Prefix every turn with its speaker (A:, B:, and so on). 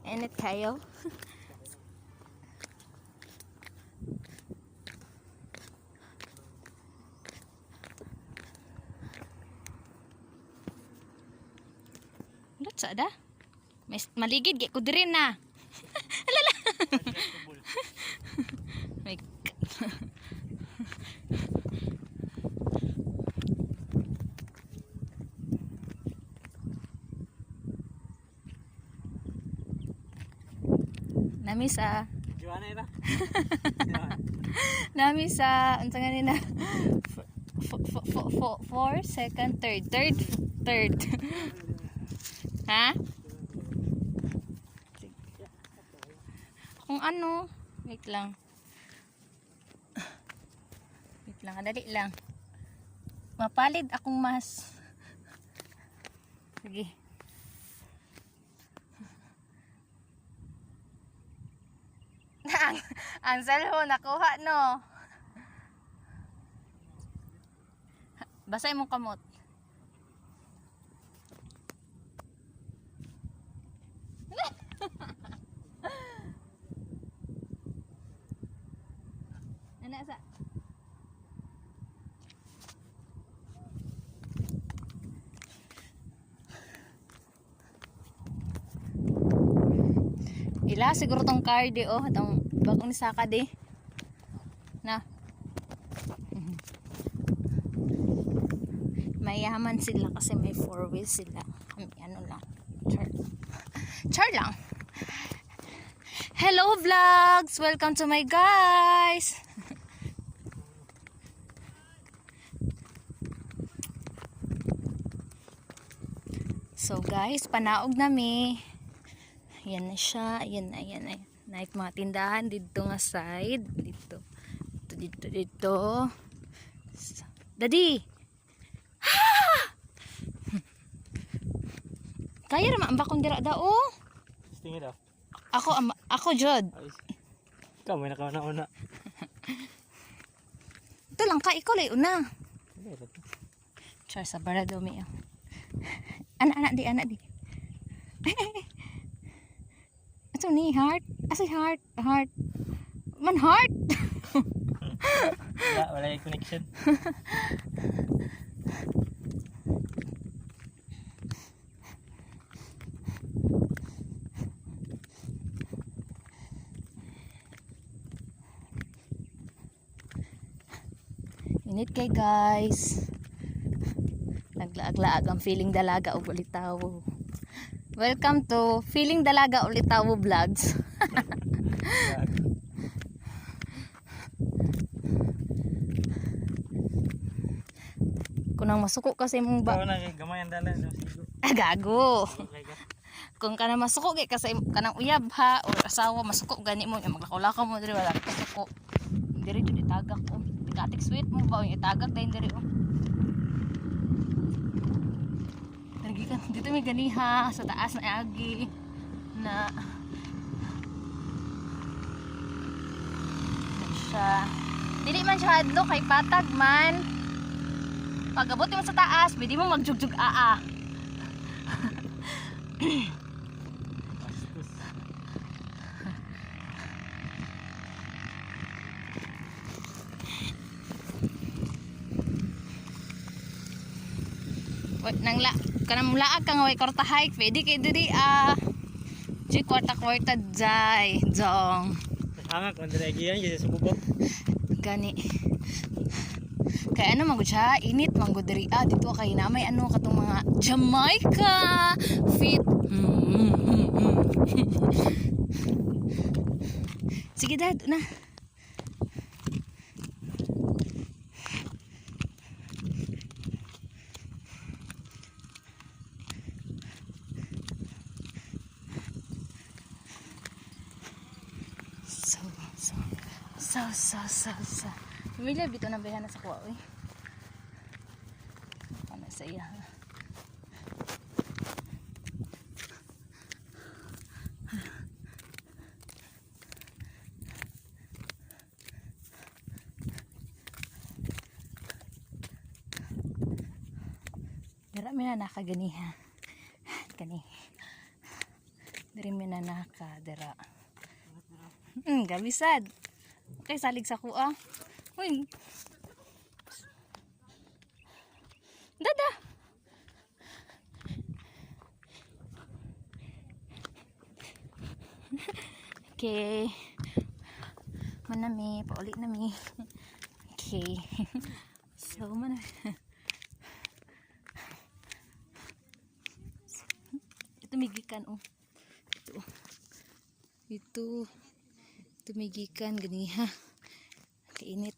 A: Init kayo? Sa ada? Maligid gay ko diri na. Alala. My God. Nami sa Nami sa unsa nga ni na 4 second third ha? Kung ano, wait lang, dali lang. Mapalid akong mas. Sige. ang cellphone nakuha no. Basay mong kamot. Ana sa ila siguro tong car di oh, itong bagong ni Saka di na. Mayaman sila kasi may 4 wheels sila. Kami ano lang, char lang. Hello vlogs, welcome to my guys. So guys, panaog nami. Ayan na siya, ayan na. Naik mga tindahan dito nga side, dito. Daddy. Kaya ra maambakon dira daw.
B: Tingin daw.
A: Ako jud.
B: Ikaw may nakauna-una.
A: Ito lang ka, ikaw lay una. Char sa barado mi. Anak di. Ito ni heart. Asa heart? Man heart.
B: Wala yung connection.
A: Init kay guys. Naglaag-laag ang feeling dalaga o ulitaw. Welcome to Feeling Dalaga Ulitaw Vlogs. Kunang masuko kasi mong ba.
B: Ikaw na kay gamay ang dala.
A: Gago. Kung ka na masuko kay kasi kanang uyab ha or asawa masuko gani mo maglakaw-lakaw mo diri wala ka suko. Diri jud itagak ko. Tikatik sweet mo ba yung itagak dayon diri oh. Dito may ganiha sa taas na agi na siya. Dili man siya hadlo kay patag man. Pag abot mo sa taas, pwede mo magjugjug aa. Nang kanang laag kang way kwarta hike pwede kay diri di kwarta jay jong
B: Hangak man diri giyan gyud sa bubok.
A: Gani kay ano manggod siya init manggod diri dito kay na may ano katong mga Jamaica fit. Sige dad na. So. Pamilya bito na bayan sa kuwa oy. Ano sa iya. Dara mi na nakaganiha. Kani. Diri minanaka dira. Gabisad. Okay, salig sa kuha. Uy. Dada. Okay. Manami, paulit nami. Okay. So, manami. Ito migikan, oh. Ito. Ito migikan, ganiha. Kainit.